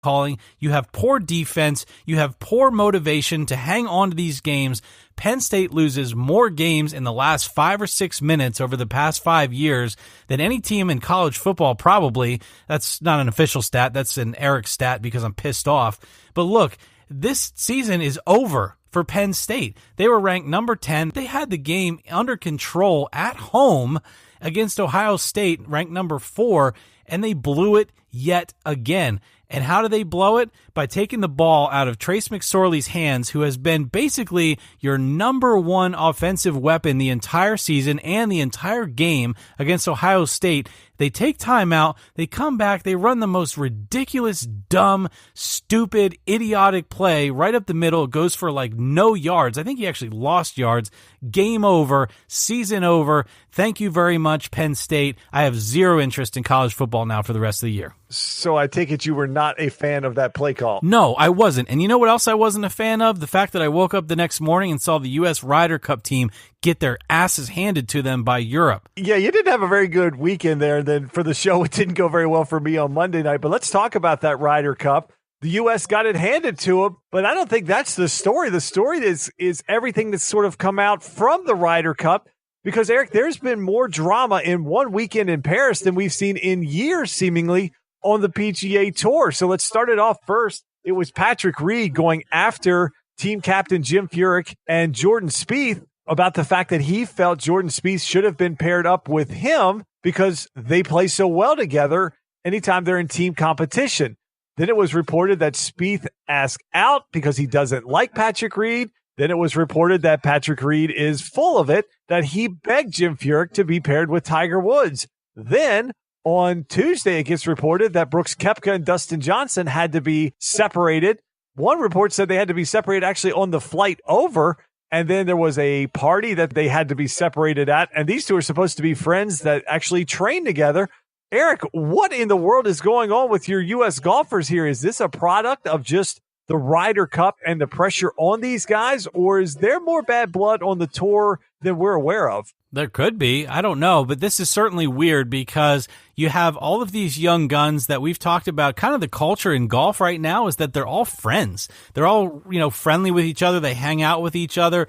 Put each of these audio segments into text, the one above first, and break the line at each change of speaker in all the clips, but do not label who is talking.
calling, you have poor defense, you have poor motivation to hang on to these games. Penn State loses more games in the last 5 or 6 minutes over the past 5 years than any team in college football, probably. That's not an official stat. That's an Eric stat because I'm pissed off. But look, this season is over for Penn State. They were ranked number 10. They had the game under control at home against Ohio State, ranked number 4, and they blew it yet again. And how do they blow it? By taking the ball out of Trace McSorley's hands, who has been basically your number 1 offensive weapon the entire season and the entire game against Ohio State. They take time out, they come back, they run the most ridiculous, dumb, stupid, idiotic play right up the middle. It goes for like no yards. I think he actually lost yards. Game over, season over. Thank you very much, Penn State. I have zero interest in college football now for the rest of the year.
So I take it you were not a fan of that play call.
No, I wasn't. And you know what else I wasn't a fan of? The fact that I woke up the next morning and saw the U.S. Ryder Cup team get their asses handed to them by Europe.
Yeah, you didn't have a very good weekend there. And then for the show, it didn't go very well for me on Monday night. But let's talk about that Ryder Cup. The U.S. got it handed to them, but I don't think that's the story. The story is everything that's sort of come out from the Ryder Cup. Because, Eric, there's been more drama in one weekend in Paris than we've seen in years, seemingly, on the PGA Tour. So let's start it off first. It was Patrick Reed going after team captain Jim Furyk and Jordan Spieth about the fact that he felt Jordan Spieth should have been paired up with him because they play so well together anytime they're in team competition. Then it was reported that Spieth asked out because he doesn't like Patrick Reed. Then it was reported that Patrick Reed is full of it, that he begged Jim Furyk to be paired with Tiger Woods. Then on Tuesday, it gets reported that Brooks Koepka and Dustin Johnson had to be separated. One report said they had to be separated actually on the flight over, and then there was a party that they had to be separated at, and these two are supposed to be friends that actually train together. Eric, what in the world is going on with your U.S. golfers here? Is this a product of just the Ryder Cup and the pressure on these guys, or is there more bad blood on the tour than we're aware of?
There could be. I don't know. But this is certainly weird because you have all of these young guns that we've talked about. Kind of the culture in golf right now is that they're all friends. They're all, friendly with each other. They hang out with each other.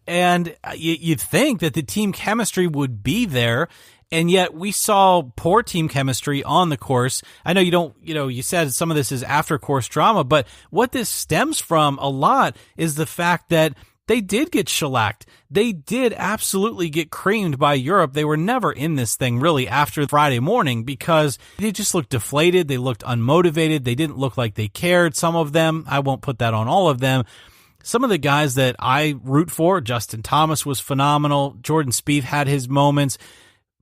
And you'd think that the team chemistry would be there. And yet we saw poor team chemistry on the course. I know you said some of this is after course drama, but what this stems from a lot is the fact that they did get shellacked. They did absolutely get creamed by Europe. They were never in this thing really after Friday morning because they just looked deflated. They looked unmotivated. They didn't look like they cared. Some of them, I won't put that on all of them. Some of the guys that I root for, Justin Thomas was phenomenal. Jordan Spieth had his moments.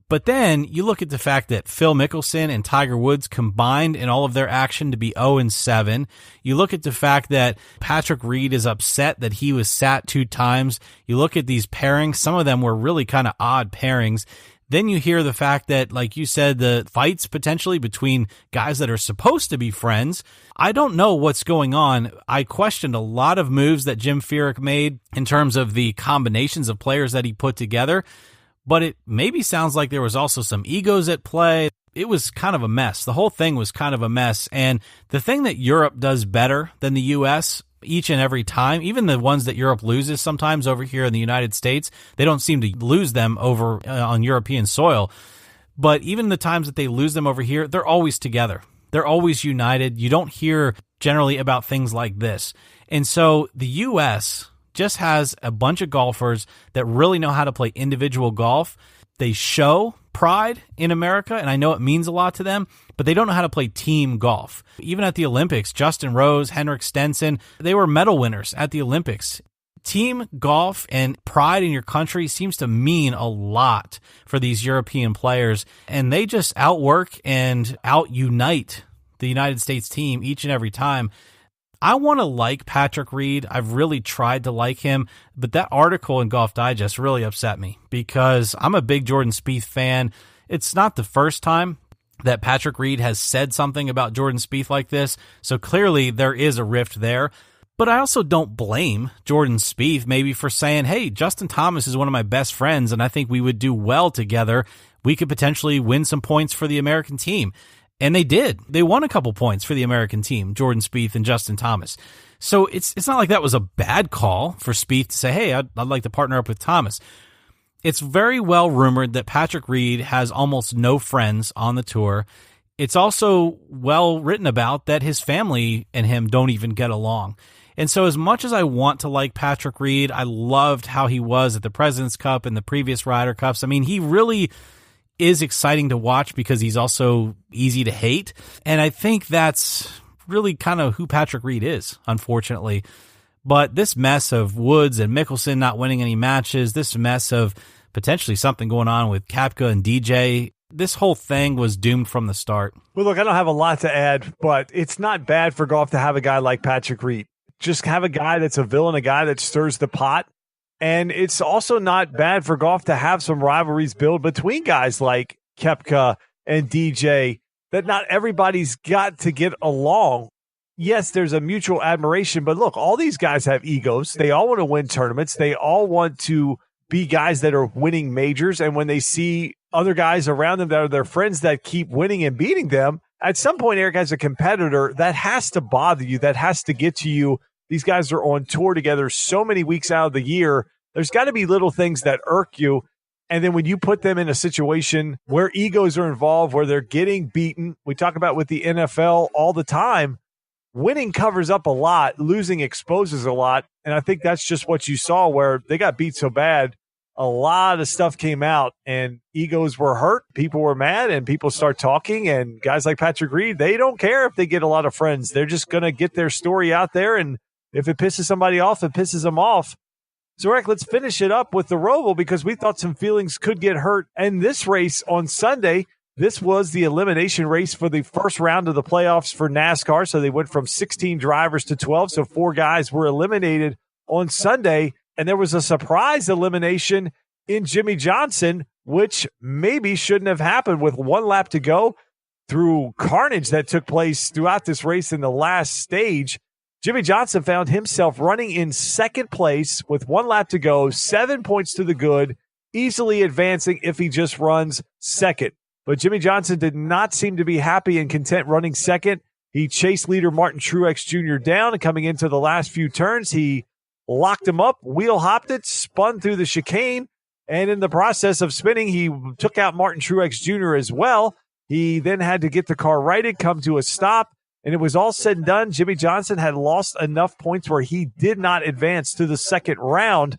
But then you look at the fact that Phil Mickelson and Tiger Woods combined in all of their action to be 0-7. You look at the fact that Patrick Reed is upset that he was sat 2 times. You look at these pairings. Some of them were really kind of odd pairings. Then you hear the fact that, like you said, the fights potentially between guys that are supposed to be friends. I don't know what's going on. I questioned a lot of moves that Jim Furyk made in terms of the combinations of players that he put together. But it maybe sounds like there was also some egos at play. It was kind of a mess. The whole thing was kind of a mess. And the thing that Europe does better than the U.S. each and every time, even the ones that Europe loses sometimes over here in the United States, they don't seem to lose them over on European soil. But even the times that they lose them over here, they're always together. They're always united. You don't hear generally about things like this. And so the U.S. just has a bunch of golfers that really know how to play individual golf. They show pride in America, and I know it means a lot to them, but they don't know how to play team golf. Even at the Olympics, Justin Rose, Henrik Stenson, they were medal winners at the Olympics. Team golf and pride in your country seems to mean a lot for these European players, and they just outwork and out-unite the United States team each and every time. I want to like Patrick Reed. I've really tried to like him, but that article in Golf Digest really upset me because I'm a big Jordan Spieth fan. It's not the first time that Patrick Reed has said something about Jordan Spieth like this, so clearly there is a rift there. But I also don't blame Jordan Spieth maybe for saying, hey, Justin Thomas is one of my best friends, and I think we would do well together. We could potentially win some points for the American team. And they did. They won a couple points for the American team, Jordan Spieth and Justin Thomas. So it's not like that was a bad call for Spieth to say, hey, I'd like to partner up with Thomas. It's very well rumored that Patrick Reed has almost no friends on the tour. It's also well written about that his family and him don't even get along. And so as much as I want to like Patrick Reed, I loved how he was at the President's Cup and the previous Ryder Cups. I mean, he really is exciting to watch because he's also easy to hate. And I think that's really kind of who Patrick Reed is, unfortunately. But this mess of Woods and Mickelson not winning any matches, this mess of potentially something going on with Koepka and DJ, this whole thing was doomed from the start.
Well, look, I don't have a lot to add, but it's not bad for golf to have a guy like Patrick Reed. Just have a guy that's a villain, a guy that stirs the pot. And it's also not bad for golf to have some rivalries build between guys like Koepka and DJ, that not everybody's got to get along. Yes, there's a mutual admiration, but look, all these guys have egos. They all want to win tournaments. They all want to be guys that are winning majors. And when they see other guys around them that are their friends that keep winning and beating them, at some point, Eric, as a competitor, that has to bother you. That has to get to you. These guys are on tour together so many weeks out of the year. There's got to be little things that irk you. And then when you put them in a situation where egos are involved, where they're getting beaten, we talk about with the NFL all the time, winning covers up a lot, losing exposes a lot. And I think that's just what you saw where they got beat so bad. A lot of stuff came out and egos were hurt. People were mad and people start talking. And guys like Patrick Reed, they don't care if they get a lot of friends. They're just going to get their story out there. And if it pisses somebody off, it pisses them off. So, Eric, let's finish it up with the Roval because we thought some feelings could get hurt. And this race on Sunday, this was the elimination race for the first round of the playoffs for NASCAR. So they went from 16 drivers to 12. So 4 guys were eliminated on Sunday. And there was a surprise elimination in Jimmy Johnson, which maybe shouldn't have happened with 1 lap to go through carnage that took place throughout this race in the last stage. Jimmy Johnson found himself running in second place with 1 lap to go, 7 points to the good, easily advancing if he just runs second. But Jimmy Johnson did not seem to be happy and content running second. He chased leader Martin Truex Jr. down, and coming into the last few turns, he locked him up, wheel hopped it, spun through the chicane, and in the process of spinning, he took out Martin Truex Jr. as well. He then had to get the car righted, come to a stop. And it was all said and done. Jimmy Johnson had lost enough points where he did not advance to the second round.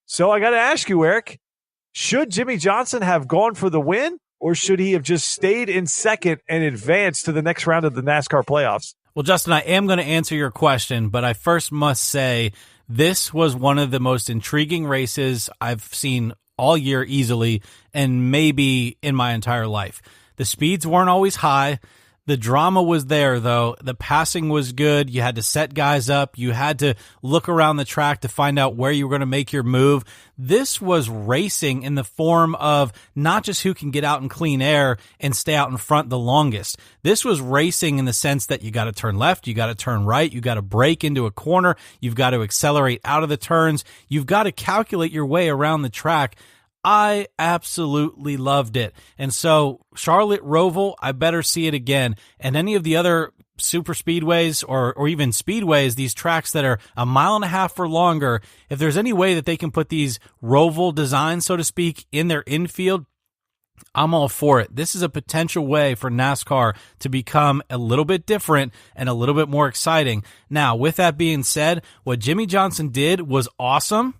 So I got to ask you, Eric, should Jimmy Johnson have gone for the win, or should he have just stayed in second and advanced to the next round of the NASCAR playoffs?
Well, Justin, I am going to answer your question, but I first must say this was one of the most intriguing races I've seen all year easily, and maybe in my entire life. The speeds weren't always high. The drama was there, though. The passing was good. You had to set guys up. You had to look around the track to find out where you were going to make your move. This was racing in the form of not just who can get out in clean air and stay out in front the longest. This was racing in the sense that you got to turn left, you got to turn right, you got to break into a corner, you've got to accelerate out of the turns, you've got to calculate your way around the track. I absolutely loved it. And so Charlotte Roval, I better see it again. And any of the other super speedways or even speedways, these tracks that are 1.5 miles or longer, if there's any way that they can put these Roval designs, so to speak, in their infield, I'm all for it. This is a potential way for NASCAR to become a little bit different and a little bit more exciting. Now, with that being said, what Jimmy Johnson did was awesome,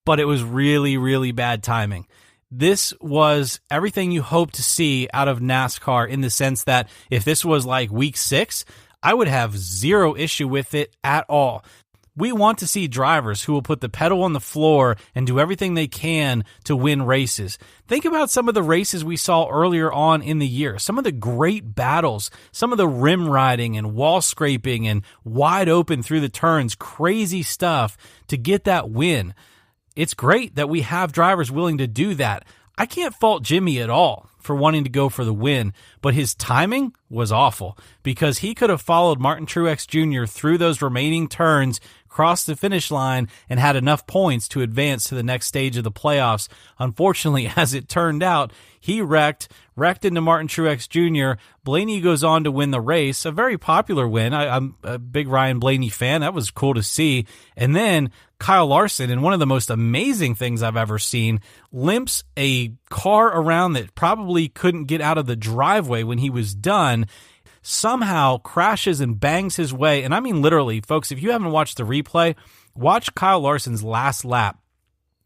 but it was really, really bad timing. This was everything you hope to see out of NASCAR in the sense that if this was like week 6, I would have zero issue with it at all. We want to see drivers who will put the pedal on the floor and do everything they can to win races. Think about some of the races we saw earlier on in the year, some of the great battles, some of the rim riding and wall scraping and wide open through the turns, crazy stuff to get that win. It's great that we have drivers willing to do that. I can't fault Jimmy at all. for wanting to go for the win, but his timing was awful because he could have followed Martin Truex Jr. through those remaining turns, crossed the finish line, and had enough points to advance to the next stage of the playoffs. Unfortunately, as it turned out, he wrecked into Martin Truex Jr. Blaney goes on to win the race, a very popular win. I'm a big Ryan Blaney fan. That was cool to see. And then Kyle Larson, in one of the most amazing things I've ever seen, limps a car around that probably couldn't get out of the driveway when he was done, somehow crashes and bangs his way. And I mean literally, folks, if you haven't watched the replay, watch Kyle Larson's last lap.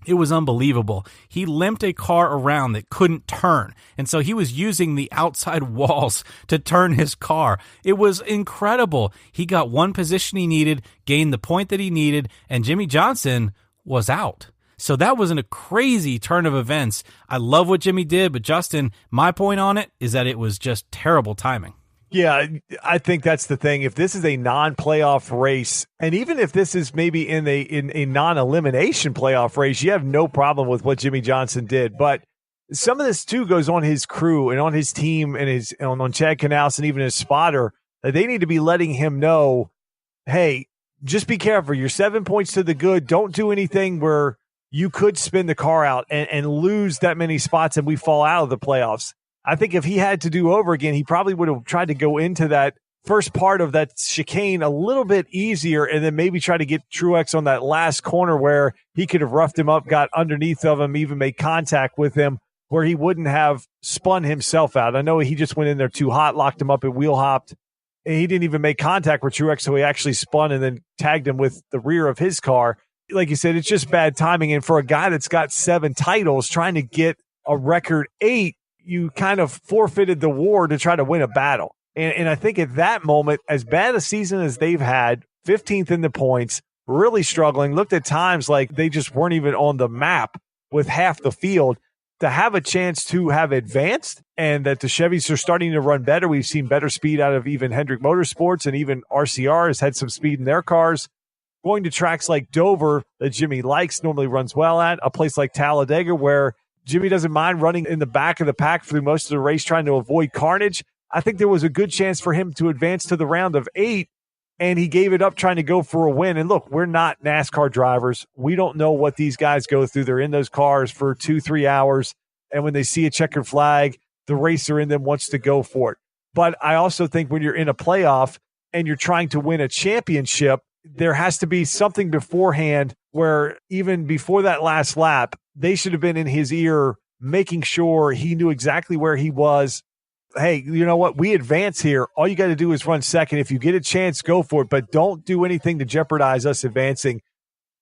It was unbelievable. He limped a car around that couldn't turn. And so he was using the outside walls to turn his car. It was incredible. He got one position he needed, gained the point that he needed, and Jimmy Johnson was out. So that wasn't a crazy turn of events. I love what Jimmy did, but Justin, my point on it is that it was just terrible timing.
Yeah, I think that's the thing. If this is a non-playoff race, and even if this is maybe in a non-elimination playoff race, you have no problem with what Jimmy Johnson did. But some of this, too, goes on his crew and on his team and on Chad Knaus and even his spotter. That they need to be letting him know, hey, just be careful. You're 7 points to the good. Don't do anything where you could spin the car out and lose that many spots and we fall out of the playoffs. I think if he had to do over again, he probably would have tried to go into that first part of that chicane a little bit easier and then maybe try to get Truex on that last corner where he could have roughed him up, got underneath of him, even made contact with him where he wouldn't have spun himself out. I know he just went in there too hot, locked him up and wheel hopped. And he didn't even make contact with Truex, so he actually spun and then tagged him with the rear of his car. Like you said, it's just bad timing. And for a guy that's got 7 titles, trying to get a record 8, you kind of forfeited the war to try to win a battle. And I think at that moment, as bad a season as they've had, 15th in the points, really struggling, looked at times like they just weren't even on the map with half the field, to have a chance to have advanced and that the Chevys are starting to run better. We've seen better speed out of even Hendrick Motorsports, and even RCR has had some speed in their cars. Going to tracks like Dover that Jimmy likes, normally runs well at, a place like Talladega where Jimmy doesn't mind running in the back of the pack through most of the race trying to avoid carnage. I think there was a good chance for him to advance to the round of 8, and he gave it up trying to go for a win. And look, we're not NASCAR drivers. We don't know what these guys go through. They're in those cars for 2-3 hours, and when they see a checkered flag, the racer in them wants to go for it. But I also think when you're in a playoff and you're trying to win a championship, there has to be something beforehand where even before that last lap, they should have been in his ear making sure he knew exactly where he was. Hey, you know what? We advance here. All you got to do is run second. If you get a chance, go for it, but don't do anything to jeopardize us advancing.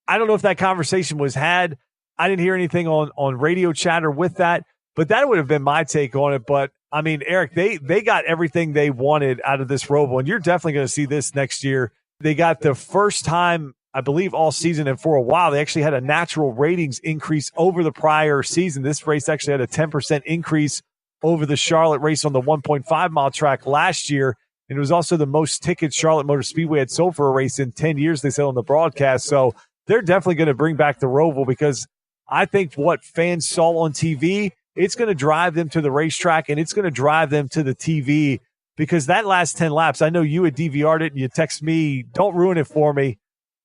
I don't know if that conversation was had. I didn't hear anything on radio chatter with that, but that would have been my take on it. But, I mean, Eric, they got everything they wanted out of this Roval, and you're definitely going to see this next year. They got the first time, I believe, all season, and for a while, they actually had a natural ratings increase over the prior season. This race actually had a 10% increase over the Charlotte race on the 1.5-mile track last year. And it was also the most tickets Charlotte Motor Speedway had sold for a race in 10 years, they said on the broadcast. So they're definitely going to bring back the Roval, because I think what fans saw on TV, it's going to drive them to the racetrack, and it's going to drive them to the TV, because that last 10 laps, I know you had DVR'd it and you text me, don't ruin it for me.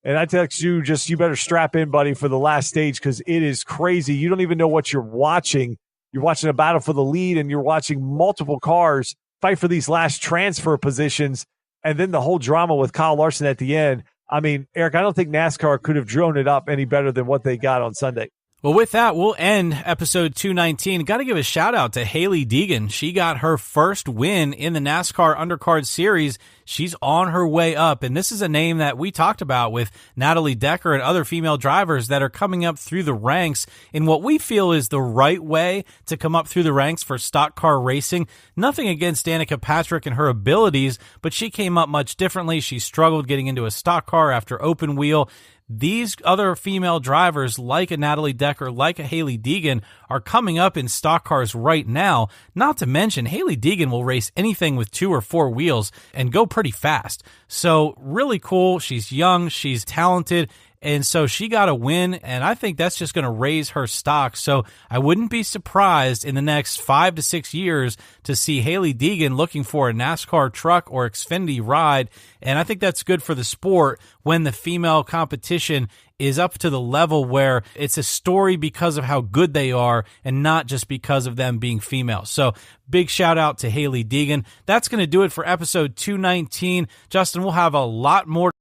And I text you, just, you better strap in, buddy, for the last stage, because it is crazy. You don't even know what you're watching. You're watching a battle for the lead, and you're watching multiple cars fight for these last transfer positions. And then the whole drama with Kyle Larson at the end. I mean, Eric, I don't think NASCAR could have drawn it up any better than what they got on Sunday.
Well, with that, we'll end episode 219. Got to give a shout out to Hailie Deegan. She got her first win in the NASCAR Undercard Series. She's on her way up, and this is a name that we talked about with Natalie Decker and other female drivers that are coming up through the ranks in what we feel is the right way to come up through the ranks for stock car racing. Nothing against Danica Patrick and her abilities, but she came up much differently. She struggled getting into a stock car after open wheel. These other female drivers, like a Natalie Decker, like a Hailie Deegan, are coming up in stock cars right now. Not to mention, Hailie Deegan will race anything with 2 or 4 wheels and go pretty fast. So really cool. She's young, she's talented, And so she got a win, and I think that's just going to raise her stock. So I wouldn't be surprised in the next 5 to 6 years to see Hailie Deegan looking for a NASCAR truck or Xfinity ride. And I think that's good for the sport when the female competition is up to the level where it's a story because of how good they are and not just because of them being female. So big shout out to Hailie Deegan. That's going to do it for episode 219. Justin, we'll have a lot more